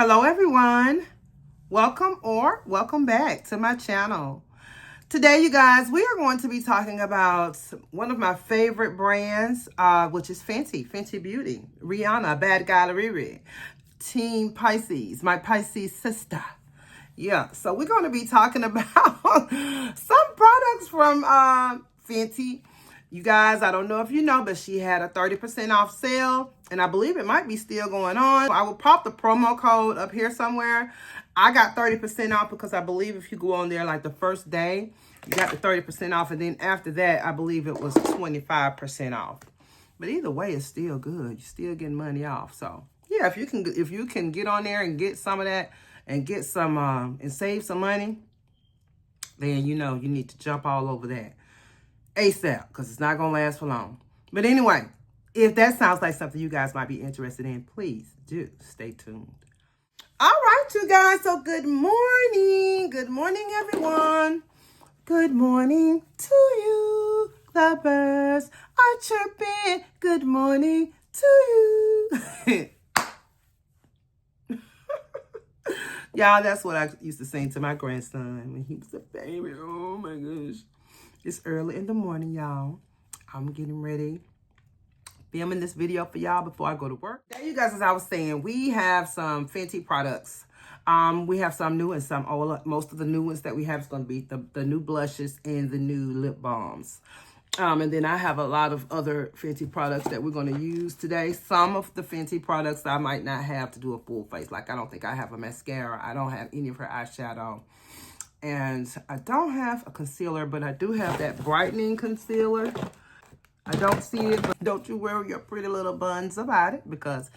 Hello everyone, welcome back to my channel. Today you guys, we are going to be talking about one of my favorite brands, which is Fenty Beauty. Rihanna, Bad Gallery, Team Pisces, my Pisces sister. Yeah, so we're going to be talking about some products from Fenty. You guys, I don't know if you know, but she had a 30% off sale, and I believe it might be still going on. I will pop the promo code up here somewhere. I got 30% off because I believe if you go on there like the first day, you got the 30% off, and then after that, I believe it was 25% off. But either way, it's still good. You're still getting money off. So yeah, if you can get on there and get some of that and get some and save some money, then you know you need to jump all over that ASAP, because it's not going to last for long. But anyway, if that sounds like something you guys might be interested in, please do stay tuned. All right, you guys. So good morning. Good morning, everyone. Good morning to you. The birds are chirping. Good morning to you. Y'all, that's what I used to sing to my grandson when he was a baby. Oh, my gosh. It's early in the morning, y'all. I'm getting ready, filming this video for y'all before I go to work. Now, you guys, as I was saying, we have some Fenty products. We have some new and some old. Most of the new ones that we have is going to be the new blushes and the new lip balms. And then I have a lot of other Fenty products that we're going to use today. Some of the Fenty products I might not have to do a full face. Like, I don't think I have a mascara. I don't have any of her eyeshadow. And I don't have a concealer, but I do have that brightening concealer. I don't see it, but don't you worry your pretty little buns about it, because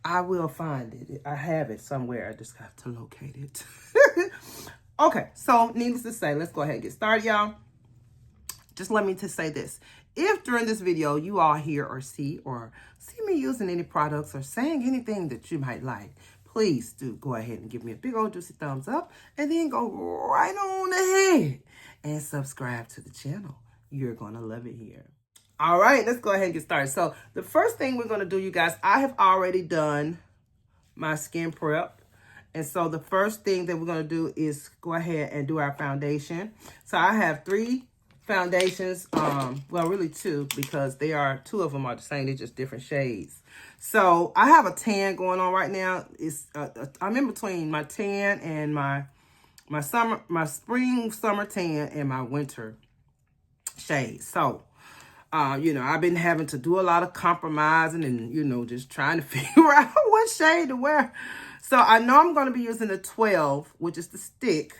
I will find it. I have it somewhere. I just have to locate it. Okay, so needless to say, let's go ahead and get started, y'all. Just let me just say this. If during this video you all hear or see me using any products or saying anything that you might like, please do go ahead and give me a big old juicy thumbs up, and then go right on ahead and subscribe to the channel. You're going to love it here. All right, let's go ahead and get started. So the first thing we're going to do, you guys, I have already done my skin prep. And so the first thing that we're going to do is go ahead and do our foundation. So I have 3 foundations, well, really 2, because two of them are the same. They're just different shades. So I have a tan going on right now. It's I'm in between my tan and my spring summer tan and my winter shade. So you know, I've been having to do a lot of compromising and, you know, just trying to figure out what shade to wear. So I know I'm going to be using the 12, which is the stick,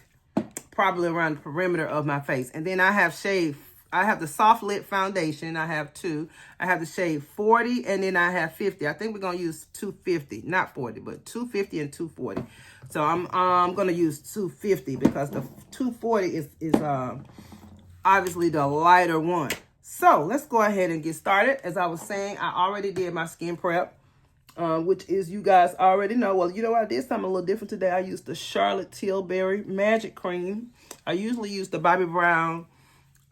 probably around the perimeter of my face. And then I have the soft lit foundation. I have 2. I have the shade 40, and then I have 50. I think we're going to use 250, not 40, but 250 and 240. So I'm going to use 250 because the 240 is obviously the lighter one. So let's go ahead and get started. As I was saying, I already did my skin prep, which is, you guys already know. Well, you know, I did something a little different today. I used the Charlotte Tilbury Magic Cream. I usually use the Bobbi Brown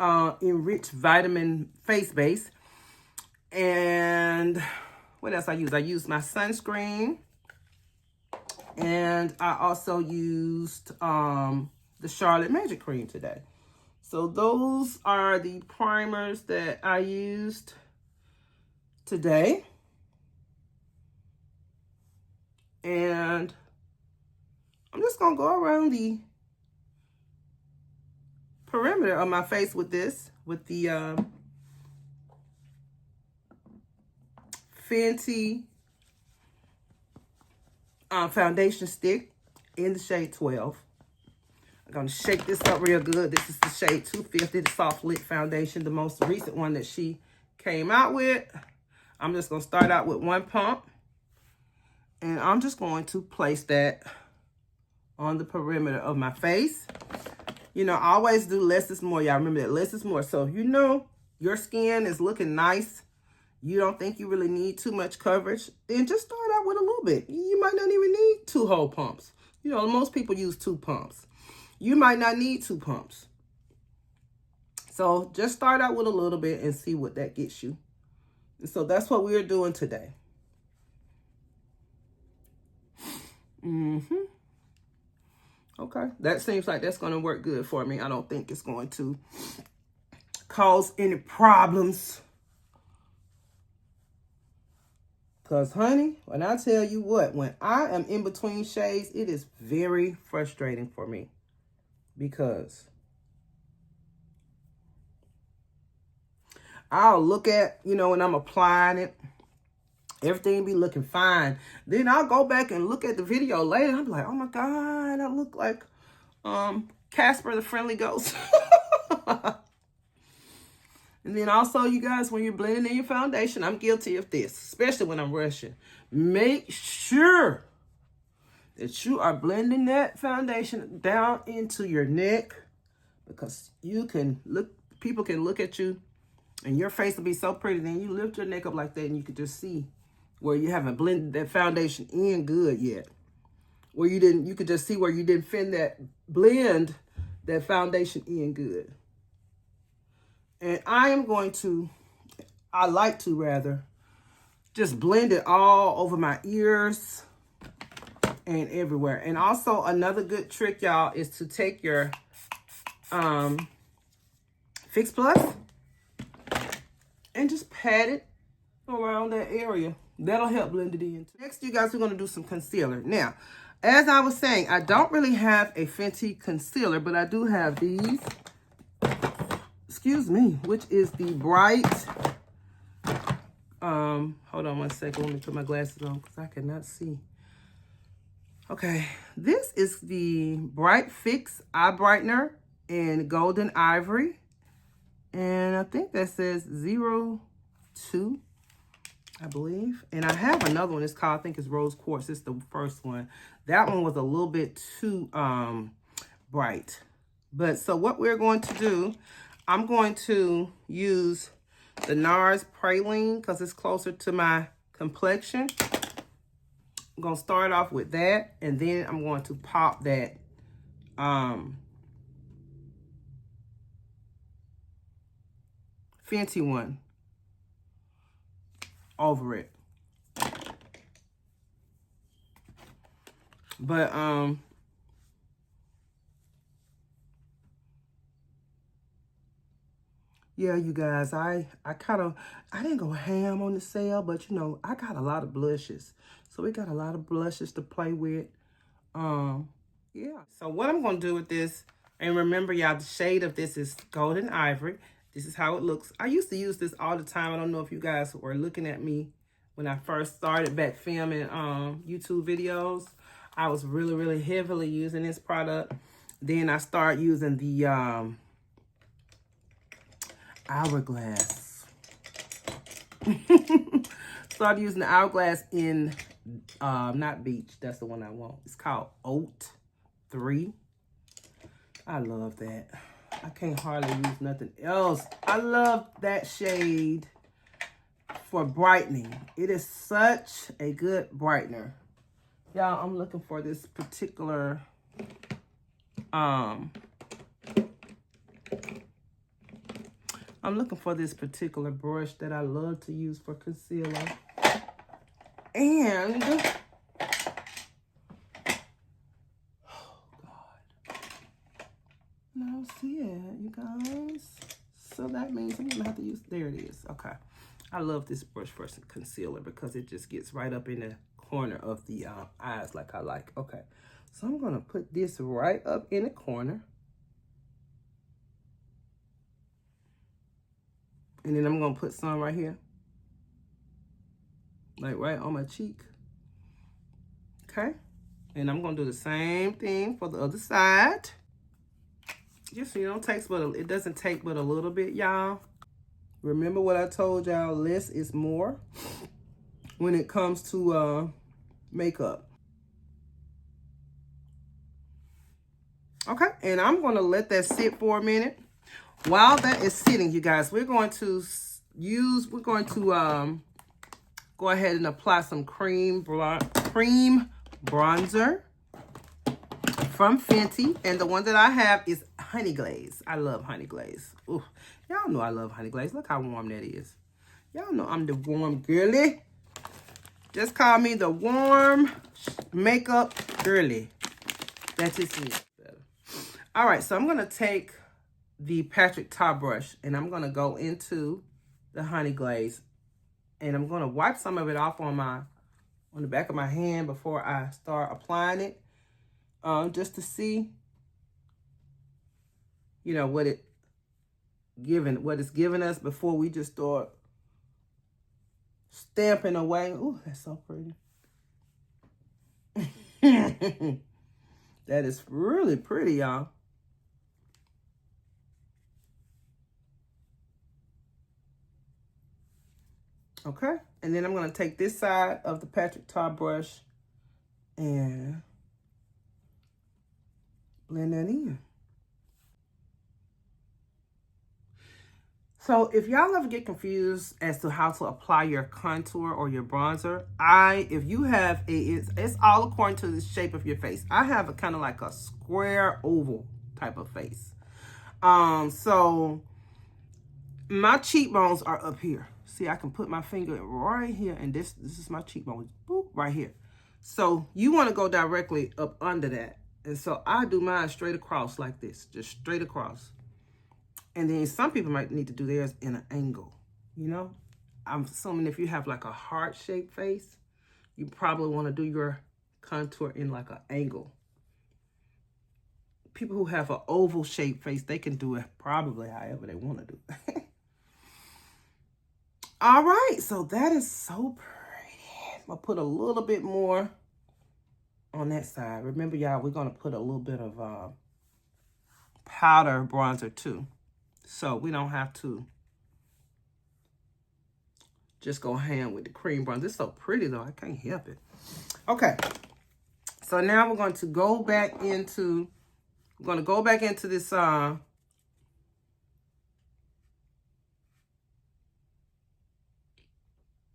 Enriched Vitamin Face Base. And what else I use? I used my sunscreen. And I also used the Charlotte Magic Cream today. So those are the primers that I used today. And I'm just going to go around the perimeter of my face with this, with the Fenty foundation stick in the shade 12. I'm going to shake this up real good. This is the shade 250, the soft lit foundation, the most recent one that she came out with. I'm just going to start out with 1 pump. And I'm just going to place that on the perimeter of my face. You know, I always do less is more. Y'all remember that less is more. So if you know your skin is looking nice, you don't think you really need too much coverage, then just start out with a little bit. You might not even need 2 whole pumps. You know, most people use 2 pumps. You might not need 2 pumps. So just start out with a little bit and see what that gets you. And so that's what we're doing today. Okay, that seems like that's going to work good for me. I don't think it's going to cause any problems. Because, honey, when I tell you what, when I am in between shades, it is very frustrating for me. Because I'll look at, you know, when I'm applying it, everything be looking fine. Then I'll go back and look at the video later. I'm like, oh my God, I look like Casper the Friendly Ghost. And then also, you guys, when you're blending in your foundation, I'm guilty of this, especially when I'm rushing. Make sure that you are blending that foundation down into your neck, because you can look, people can look at you and your face will be so pretty. Then you lift your neck up like that and you can just see where you haven't blended that foundation in good yet. Where you didn't, you could just see where you didn't blend that foundation in good. And I like to rather, just blend it all over my ears and everywhere. And also another good trick, y'all, is to take your Fix Plus and just pat it around that area. That'll help blend it in. Next, you guys, we're going to do some concealer. Now, as I was saying, I don't really have a Fenty concealer, but I do have these. Excuse me, which is the bright, hold on one second, let me put my glasses on because I cannot see. Okay, this is the Bright Fix Eye Brightener in Golden Ivory. And I think that says 02, I believe. And I have another one, it's called, I think it's Rose Quartz, it's the first one. That one was a little bit too bright. But so what we're going to do, I'm going to use the NARS Praline because it's closer to my complexion. I'm going to start off with that, and then I'm going to pop that Fenty one over it. But yeah, you guys, I didn't go ham on the sale, but you know, I got a lot of blushes. So we got a lot of blushes to play with. Yeah. So what I'm going to do with this, and remember, y'all, the shade of this is Golden Ivory. This is how it looks. I used to use this all the time. I don't know if you guys were looking at me when I first started back filming YouTube videos. I was really, really heavily using this product. Then I started using the Hourglass. Started using the Hourglass in, not Beach. That's the one I want. It's called Oat 3. I love that. I can't hardly use nothing else. I love that shade for brightening. It is such a good brightener. Y'all, I'm looking for this particular brush that I love to use for concealer. And oh God, I don't see it, you guys. So that means I'm gonna have to use, there it is. Okay, I love this brush for concealer because it just gets right up in the corner of the eyes like I like. Okay, so I'm gonna put this right up in the corner. And then I'm going to put some right here. Like right on my cheek. Okay. And I'm going to do the same thing for the other side. Just, you know, it doesn't take but a little bit, y'all. Remember what I told y'all, less is more when it comes to makeup. Okay. And I'm going to let that sit for a minute. While that is sitting, you guys, we're going to go ahead and apply some cream bronzer from Fenty. And the one that I have is Honey Glaze. I love Honey Glaze. Ooh, y'all know I love Honey Glaze. Look how warm that is. Y'all know I'm the warm girly. Just call me the warm makeup curly. That is it. All right, so I'm going to take the Patrick Tar brush, and I'm going to go into the honey glaze. And I'm going to wipe some of it off on the back of my hand before I start applying it. Just to see, you know, what it's giving us before we just start stamping away. Ooh, that's so pretty. That is really pretty, y'all. Okay, and then I'm going to take this side of the Patrick Tar brush and blend that in. So if y'all ever get confused as to how to apply your contour or your bronzer, if you have it's all according to the shape of your face. I have a kind of like a square oval type of face. So my cheekbones are up here. See, I can put my finger right here, and this is my cheekbone, boop, right here. So you want to go directly up under that. And so I do mine straight across like this, just straight across. And then some people might need to do theirs in an angle, you know? I'm assuming if you have like a heart-shaped face, you probably want to do your contour in like an angle. People who have an oval-shaped face, they can do it probably however they want to do it. All right, so that is so pretty. I'm going to put a little bit more on that side. Remember, y'all, we're going to put a little bit of powder bronzer, too. So we don't have to just go ham with the cream bronzer. It's so pretty, though. I can't help it. Okay. So now we're going to go back into... We're going to go back into this...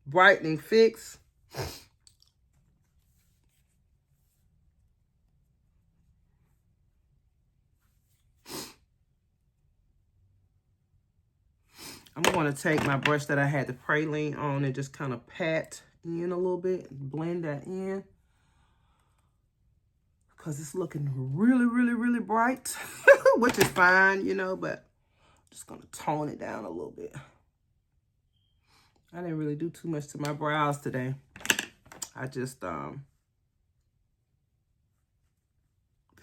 brightening fix. I'm going to take my brush that I had the praline on and just kind of pat in a little bit, blend that in. Because it's looking really, really, really bright, which is fine, you know, but I'm just going to tone it down a little bit. I didn't really do too much to my brows today. I just kind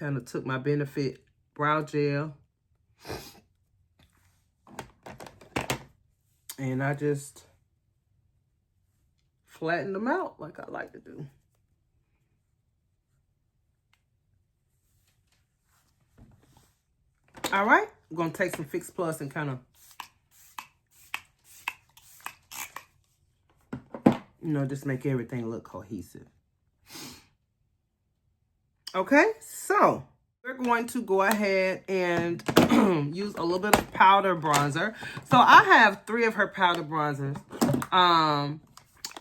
of took my Benefit brow gel and I just flattened them out like I like to do. All right, I'm going to take some Fix Plus and kind of, you know, just make everything look cohesive. Okay, so we're going to go ahead and use a little bit of powder bronzer. So I have 3 of her powder bronzers. I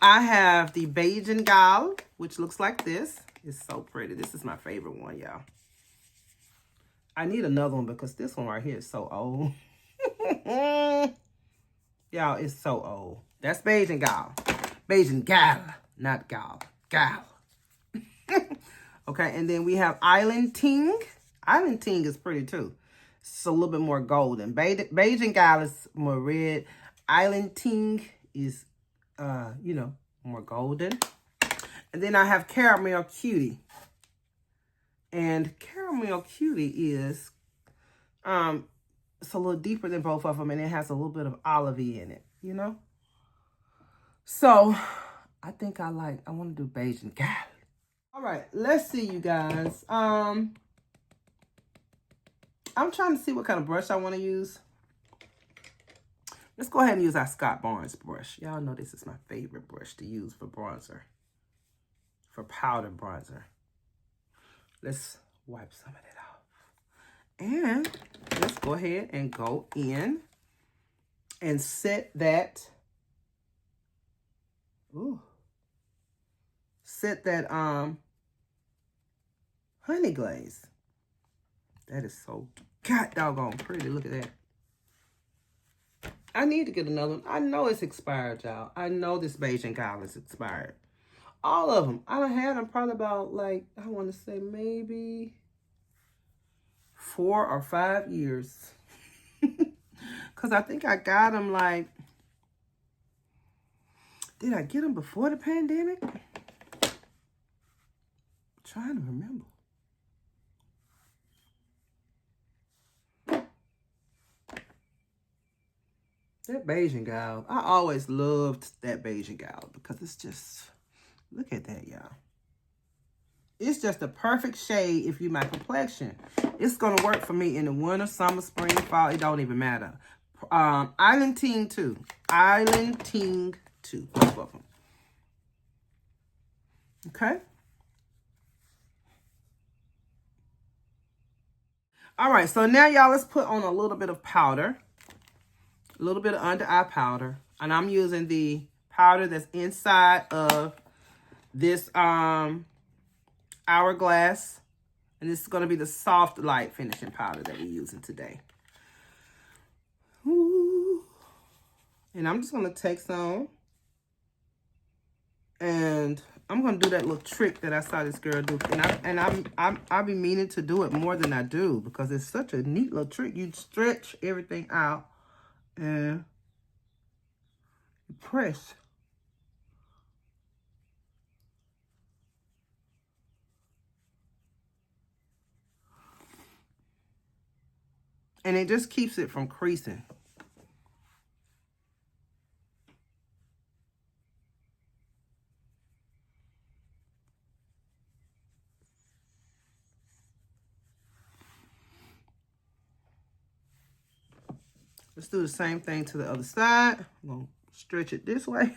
have the Beige and Gall, which looks like this. It's so pretty. This is my favorite one, y'all. I need another one because this one right here is so old. Y'all, it's so old. That's Beige and Gall. Beige and Gall, not Gall. Gall. Okay, and then we have Island Ting. Island Ting is pretty too. It's a little bit more golden. Beige and Gall is more red. Island Ting is, you know, more golden. And then I have Caramel Cutie. And Caramel Cutie is, it's a little deeper than both of them, and it has a little bit of olivey in it, you know? So, I think I want to do Beige and Gall. All right, let's see, you guys. I'm trying to see what kind of brush I want to use. Let's go ahead and use our Scott Barnes brush. Y'all know this is my favorite brush to use for bronzer, for powder bronzer. Let's wipe some of it off. And let's go ahead and go in and set that, honey glaze. That is so god doggone pretty. Look at that. I need to get another one. I know it's expired, y'all. I know this Beige and Gall is expired. All of them. I done had them probably about, like, I want to say maybe 4 or 5 years. Because I think I got them, like, did I get them before the pandemic? I'm trying to remember. That Beijing gal, I always loved that Beijing gal because it's just, look at that, y'all. It's just a perfect shade if you my complexion. It's going to work for me in the winter, summer, spring, fall. It don't even matter. Island Ting 2. Island Ting 2. Both of them. Okay. All right. So now, y'all, let's put on a little bit of powder. A little bit of under eye powder. And I'm using the powder that's inside of this hourglass. And this is going to be the soft light finishing powder that we're using today. Ooh. And I'm just going to take some. And I'm going to do that little trick that I saw this girl do. And I'll be meaning to do it more than I do. Because it's such a neat little trick. You stretch everything out. And you press. And it just keeps it from creasing. Let's do the same thing to the other side. I'm going to stretch it this way.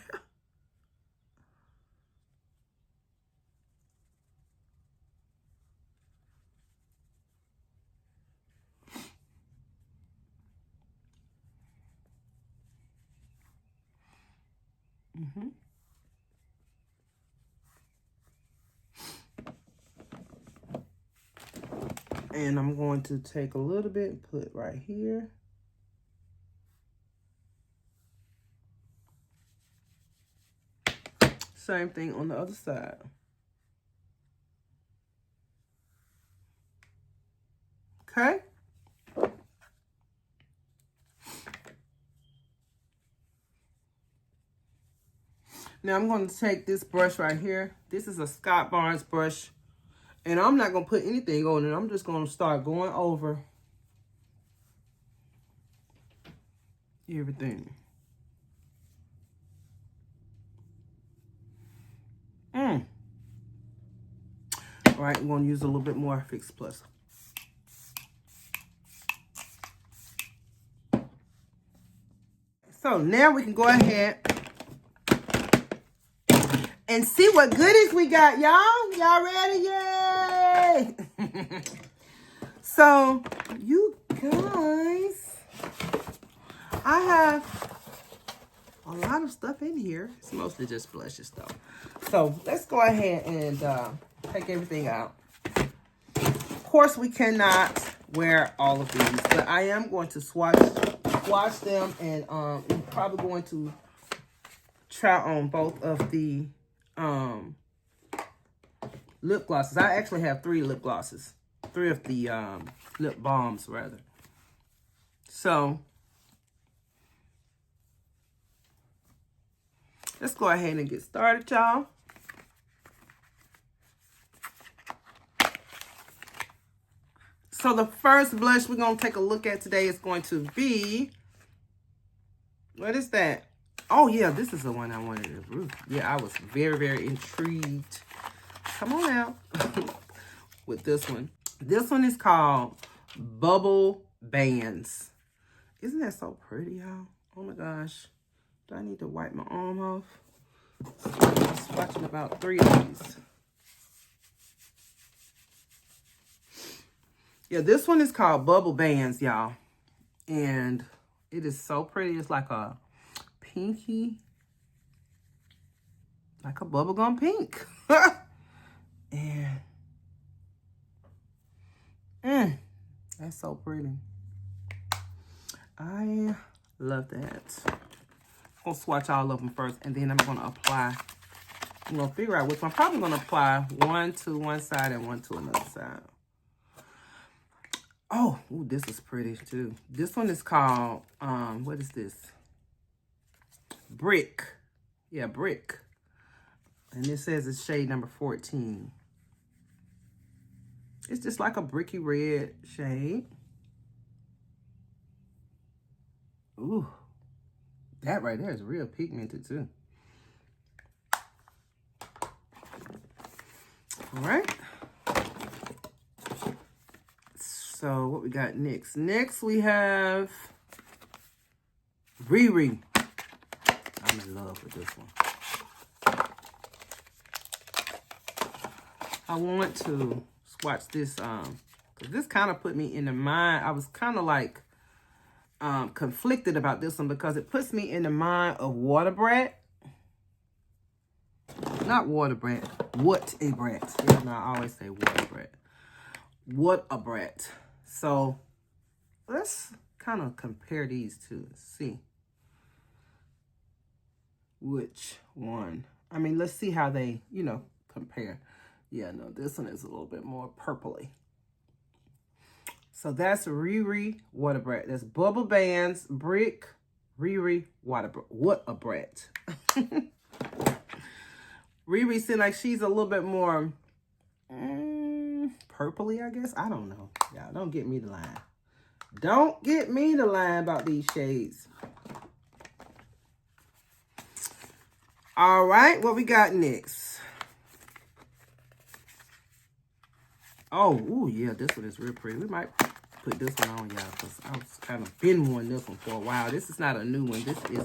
And I'm going to take a little bit and put right here. Same thing on the other side. Okay. Now I'm going to take this brush right here. This is a Scott Barnes brush. And I'm not going to put anything on it. I'm just going to start going over everything. All right, I'm going to use a little bit more Fix Plus. So now we can go ahead and see what goodies we got, y'all. Y'all ready? Yay! So, you guys, I have a lot of stuff in here. It's mostly just blushes, though. So, let's go ahead and take everything out. Of course, we cannot wear all of these, but I am going to swatch them, and I'm probably going to try on both of the lip glosses. I actually have 3 lip glosses. 3 of the lip balms, rather. So, let's go ahead and get started, y'all. So, the first blush we're going to take a look at today is going to be, what is that? Oh, yeah, this is the one I wanted to, yeah, I was very, very intrigued. Come on out with this one. This one is called Bubble Bands. Isn't that so pretty, y'all? Oh, my gosh. Do I need to wipe my arm off? I'm swatching about 3 of these. Yeah, this one is called Bubble Bands, y'all. And it is so pretty. It's like a pinky, like a bubblegum pink. And that's so pretty. I love that. I'm going to swatch all of them first, and then I'm going to apply I'm going to figure out which one. I'm probably going to apply one to one side and one to another side. Oh, ooh, this is pretty too. This one is called, what is this? Brick. Yeah, Brick. And it says it's shade number 14. It's just like a bricky red shade. Ooh, that right there is real pigmented too. All right. So what we got next? Next we have Riri. I'm in love with this one. I want to swatch this, because this kind of put me in the mind. I was kind of like conflicted about this one because it puts me in the mind of Water Brat. Not Water Brat. What a Brat. Yeah, no, I always say Water Brat. What a Brat. So let's kind of compare these two and see which one. I mean, let's see how they, you know, compare. Yeah, no, this one is a little bit more purpley. So that's Riri Water Brat. That's Bubble Bands, Brick, Riri Water Brat. What a brat. Riri seems like she's a little bit more purpley, I guess. I don't know. Y'all don't get me the line. Don't get me the line about these shades. All right, what we got next? Oh, ooh, yeah, this one is real pretty. We might put this one on, y'all, because I was kind of been wanting this one for a while. This is not a new one. This is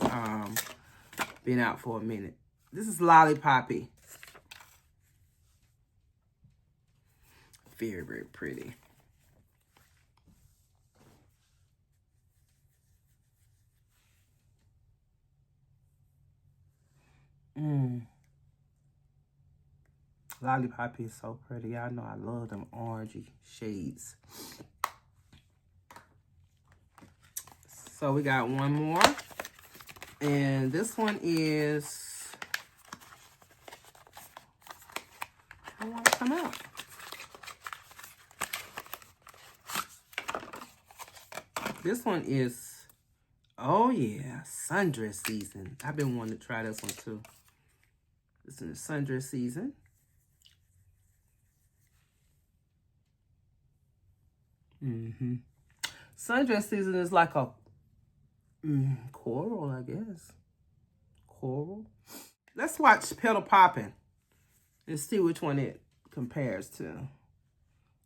been out for a minute. This is Lollipoppy. Very, very pretty. Lollipoppy is so pretty. Y'all know I love them orangey shades. So we got one more. And this one is, I want to come out. This one is, oh yeah, sundress season. I've been wanting to try this one too. This is sundress season. Sundress season is like a coral, I guess. Coral. Let's watch Petal Poppin' and see which one it compares to. I'm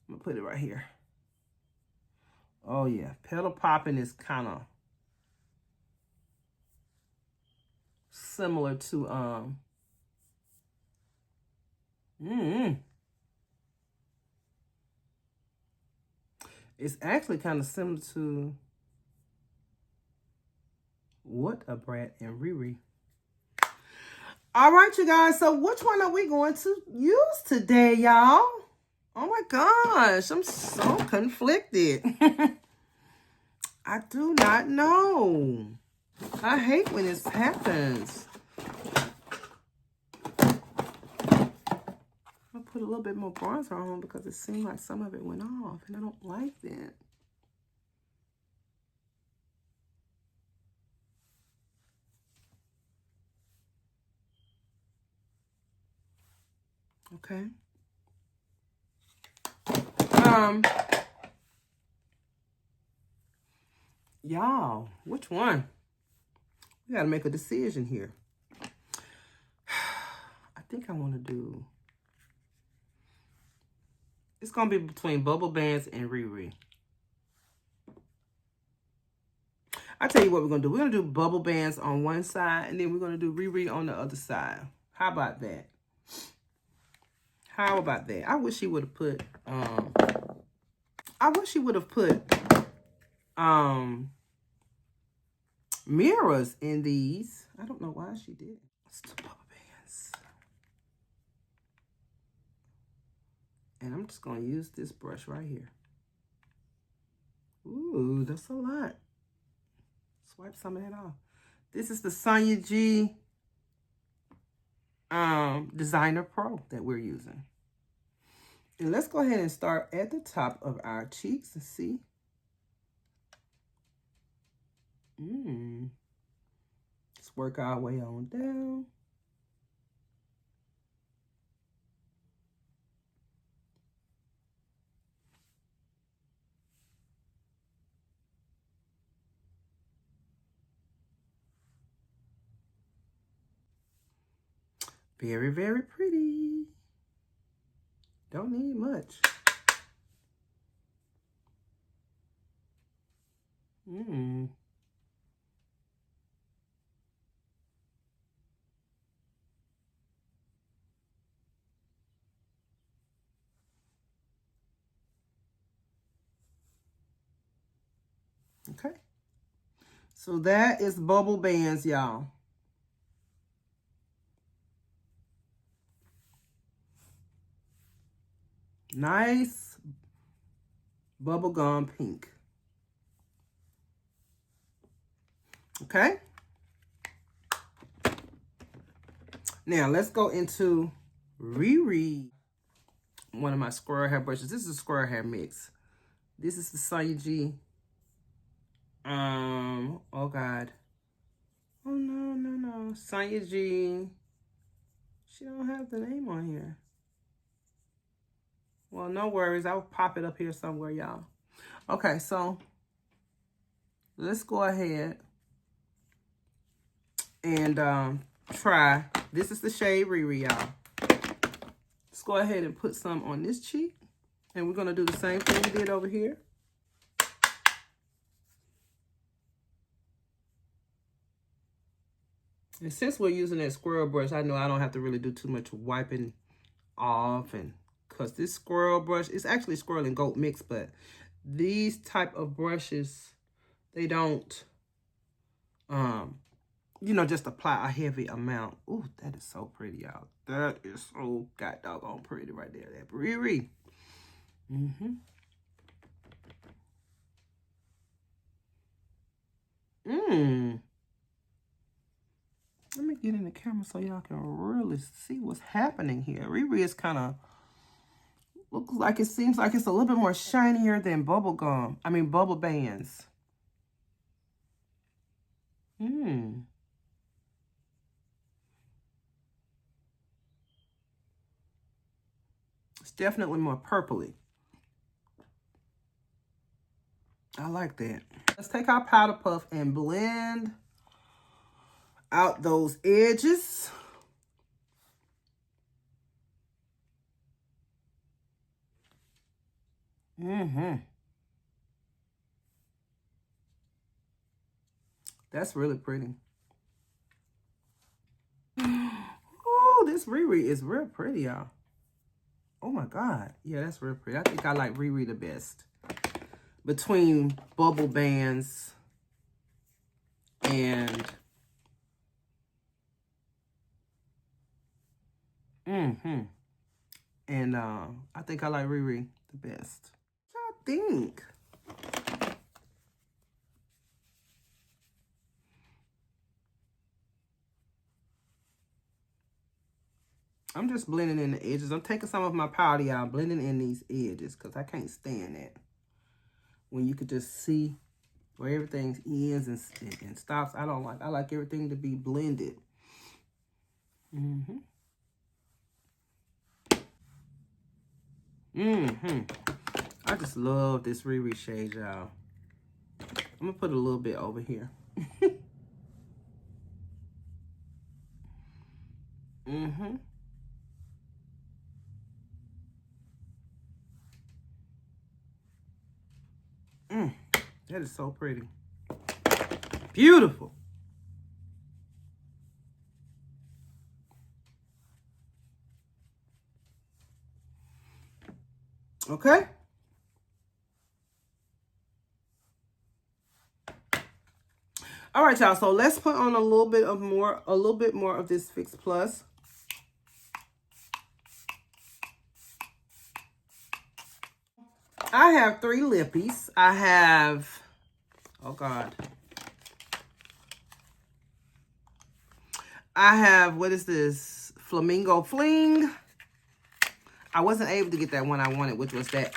gonna put it right here. Oh yeah, Petal Poppin' is kind of similar to it's actually kind of similar to What a Brat and Riri. All right, you guys. So which one are we going to use today, y'all? Oh my gosh, I'm so conflicted. I do not know. I hate when this happens. I'll put a little bit more bronzer on because it seemed like some of it went off, and I don't like that. Okay. Y'all, which one? We gotta make a decision here. I think I want to do, it's gonna be between Bubble Bands and Riri. I'll tell you what we're gonna do. We're gonna do Bubble Bands on one side, and then we're gonna do Riri on the other side. How about that? How about that? I wish he would have put mirrors in these. I don't know why she did. Let's do Bubble Bands. And I'm just gonna use this brush right here. Ooh, that's a lot. Swipe some of that off. This is the Sonia G Designer Pro that we're using. And let's go ahead and start at the top of our cheeks and see. Let's work our way on down. Very, very pretty. Don't need much. Okay. So that is bubble bands, y'all. Nice bubblegum pink. Okay. Now let's go into Riri. One of my squirrel hair brushes. This is a squirrel hair mix. This is the Sonya G. Oh God. Oh no. Sonya G. She don't have the name on here. Well, no worries. I'll pop it up here somewhere, y'all. Okay, so let's go ahead and try. This is the shade Riri, y'all. Let's go ahead and put some on this cheek. And we're going to do the same thing we did over here. And since we're using that squirrel brush, I know I don't have to really do too much wiping off. And because this squirrel brush, it's actually squirrel and goat mix, but these type of brushes, they don't, you know, just apply a heavy amount. Ooh, that is so pretty, y'all. That is so god doggone pretty right there. That Riri. Let me get in the camera so y'all can really see what's happening here. Riri is kind of, looks like, it seems like it's a little bit more shinier than bubble bands. It's definitely more purpley. I like that. Let's take our powder puff and blend out those edges. That's really pretty. Oh, this Riri is real pretty, y'all. Oh my God. Yeah, that's real pretty. I think I like Riri the best. Between bubble bands and I think I like Riri the best. What y'all think? I'm just blending in the edges. I'm taking some of my powder, y'all, blending in these edges because I can't stand that. When you could just see where everything ends and stops. I like everything to be blended. I just love this Riri shade, y'all. I'm gonna put a little bit over here. That is so pretty. Beautiful. Okay. All right, y'all. So let's put on a little bit more of this Fix Plus. I have 3 lippies. I have, oh God. I have, what is this? Flamingo Fling. I wasn't able to get that one I wanted, which was that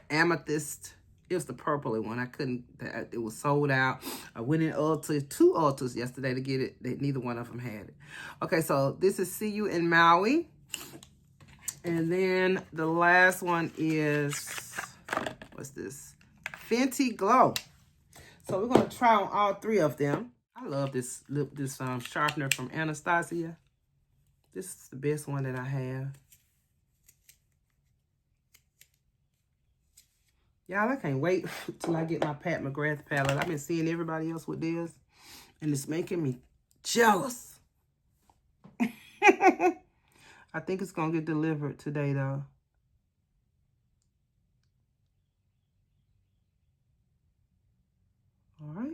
amethyst. It was the purpley one. I couldn't, it was sold out. I went in Ulta, 2 Ultas yesterday to get it. Neither one of them had it. Okay, so this is See You in Maui. And then the last one is, what's this? Fenty Glow. So we're going to try on all 3 of them. I love this sharpener from Anastasia. This is the best one that I have. Y'all, I can't wait till I get my Pat McGrath palette. I've been seeing everybody else with this, and it's making me jealous. I think it's going to get delivered today, though. All right.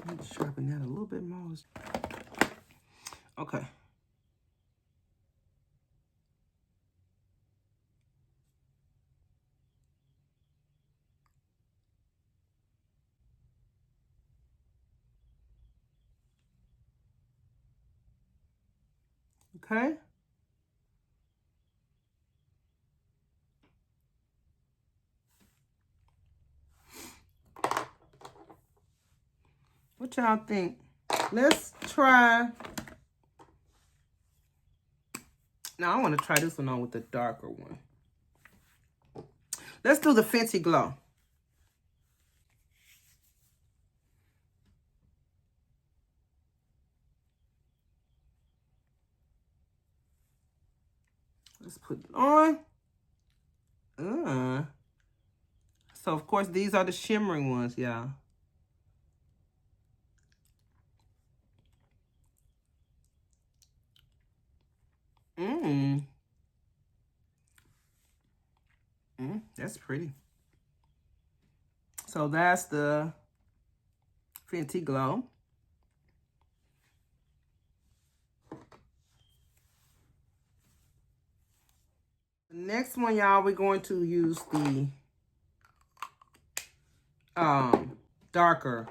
I need to sharpen that a little bit more. Okay. Okay. What y'all think? Let's try. Now I want to try this one on with the darker one. Let's do the Fenty Glow. Let's put it on. So of course these are the shimmering ones, y'all. That's pretty. So that's the Fenty Glow. The next one, y'all, we're going to use the darker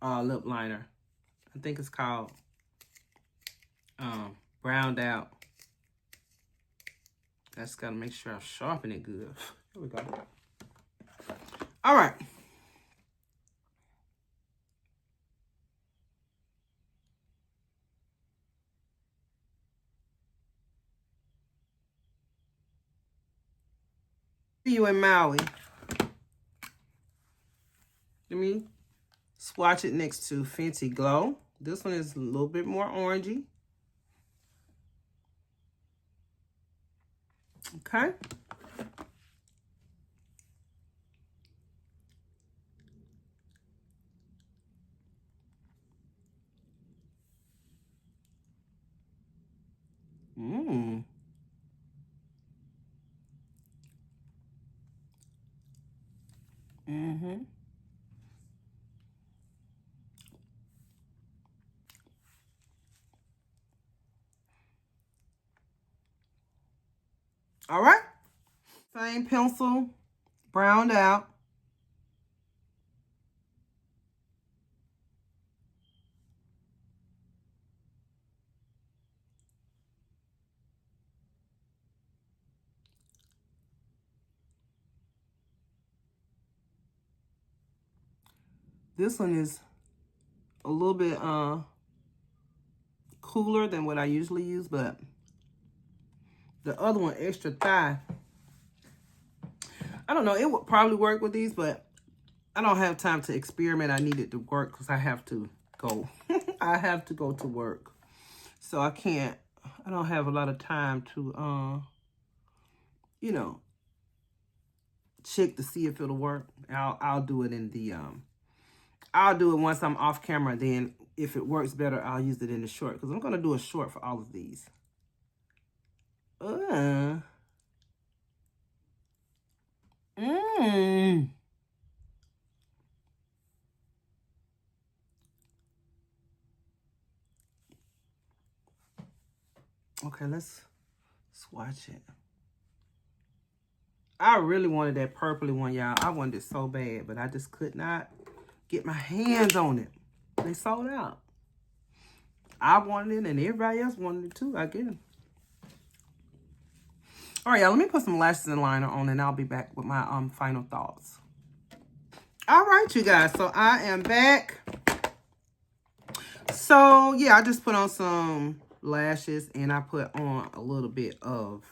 lip liner. I think it's called Browned Out. I just gotta make sure I sharpen it good. Here we go. All right. See You in Maui. Let me swatch it next to Fenty Glow. This one is a little bit more orangey. Okay. All right. Same pencil, browned out. This one is a little bit cooler than what I usually use, but the other one, Extra Thigh, I don't know, it would probably work with these, but I don't have time to experiment. I need it to work because I have to go. I have to go to work. So I don't have a lot of time to, you know, check to see if it'll work. I'll do it in the, I'll do it once I'm off camera. Then if it works better, I'll use it in the short because I'm going to do a short for all of these. Okay, let's swatch it. I really wanted that purpley one, y'all. I wanted it so bad, but I just could not get my hands on it. They sold out. I wanted it, and everybody else wanted it too, I guess. All right, y'all, let me put some lashes and liner on, and I'll be back with my final thoughts. All right, you guys, so I am back. So, yeah, I just put on some lashes, and I put on a little bit of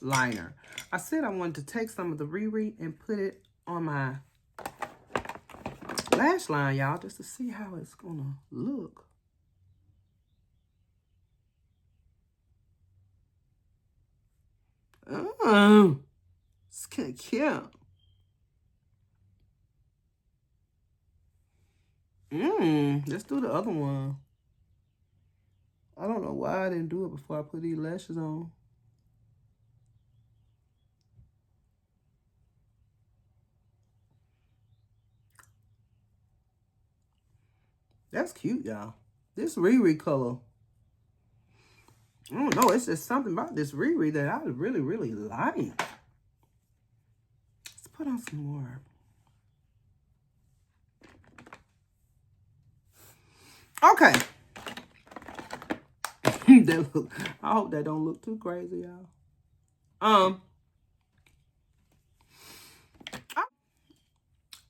liner. I said I wanted to take some of the Riri and put it on my lash line, y'all, just to see how it's gonna look. Oh, it's kind of cute. Let's do the other one. I don't know why I didn't do it before I put these lashes on. That's cute, y'all. This Riri color. I don't know. It's just something about this Riri that I really, really like. Let's put on some more. Okay. I hope that don't look too crazy, y'all.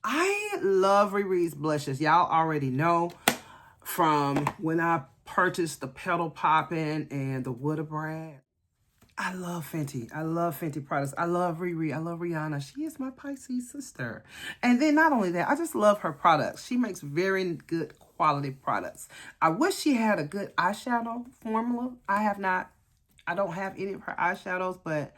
I love Riri's blushes. Y'all already know from when I purchased the Petal Poppin' and the Wood Brad. I love Fenty. I love Fenty products. I love Riri. I love Rihanna. She is my Pisces sister. And then not only that, I just love her products. She makes very good quality products. I wish she had a good eyeshadow formula. I don't have any of her eyeshadows, but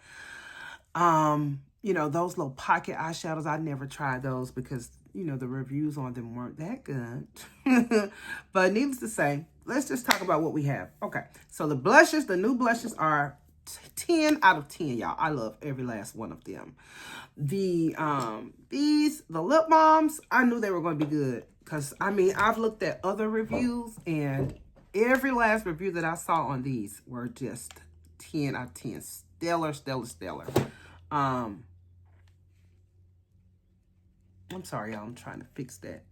you know, those little pocket eyeshadows, I never tried those because, you know, the reviews on them weren't that good. But needless to say, let's just talk about what we have. Okay, so the blushes, the new blushes are 10 out of 10, y'all. I love every last one of them. The lip balms, I knew they were going to be good because, I mean, I've looked at other reviews and every last review that I saw on these were just 10 out of 10. Stellar, stellar, stellar. I'm sorry, y'all. I'm trying to fix that.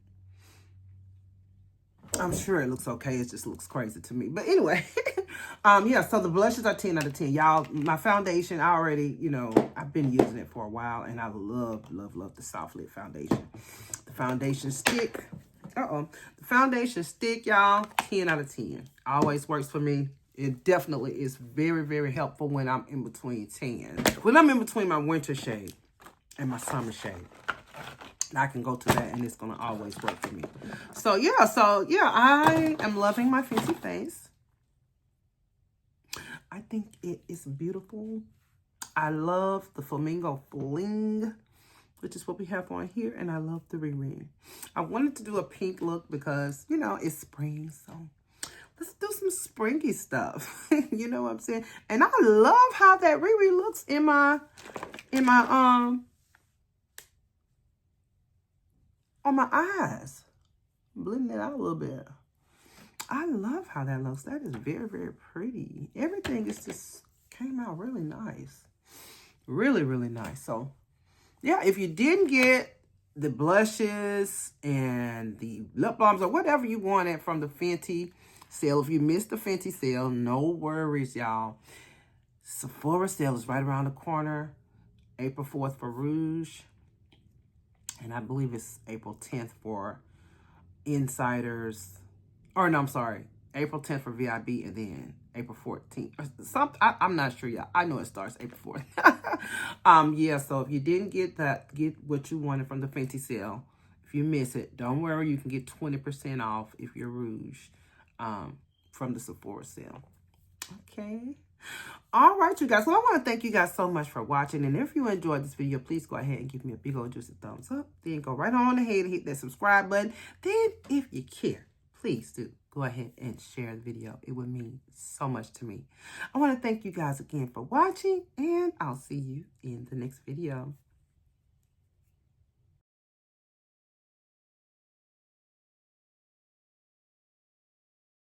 I'm sure it looks okay. It just looks crazy to me. But anyway, yeah, so the blushes are 10 out of 10. Y'all, my foundation, I already, you know, I've been using it for a while, and I love, love, love the Soft Lid foundation. The foundation stick. The foundation stick, y'all, 10 out of 10. Always works for me. It definitely is very, very helpful when I'm in between tans. When I'm in between my winter shade and my summer shade. I can go to that and it's going to always work for me. So yeah, I am loving my Fenty face. I think it is beautiful. I love the Flamingo Fling, which is what we have on here. And I love the Riri. I wanted to do a pink look because, you know, it's spring. So let's do some springy stuff. You know what I'm saying? And I love how that Riri looks in my on my eyes. Blending it out a little bit. I love how that looks. That is very, very pretty. Everything is just came out really nice. Really, really nice. So, yeah, if you didn't get the blushes and the lip balms or whatever you wanted from the Fenty sale, if you missed the Fenty sale, no worries, y'all. Sephora sale is right around the corner. April 4th for Rouge. And I believe it's April 10th for Insiders. Or no, I'm sorry. April 10th for VIB and then April 14th. I'm not sure, y'all. I know it starts April 4th. Yeah, so if you didn't get that, get what you wanted from the Fenty sale. If you miss it, don't worry. You can get 20% off if you're Rouge from the Sephora sale. Okay. All right, you guys. Well, I want to thank you guys so much for watching. And if you enjoyed this video, please go ahead and give me a big old juicy thumbs up. Then go right on ahead and hit that subscribe button. Then, if you care, please do go ahead and share the video. It would mean so much to me. I want to thank you guys again for watching. And I'll see you in the next video.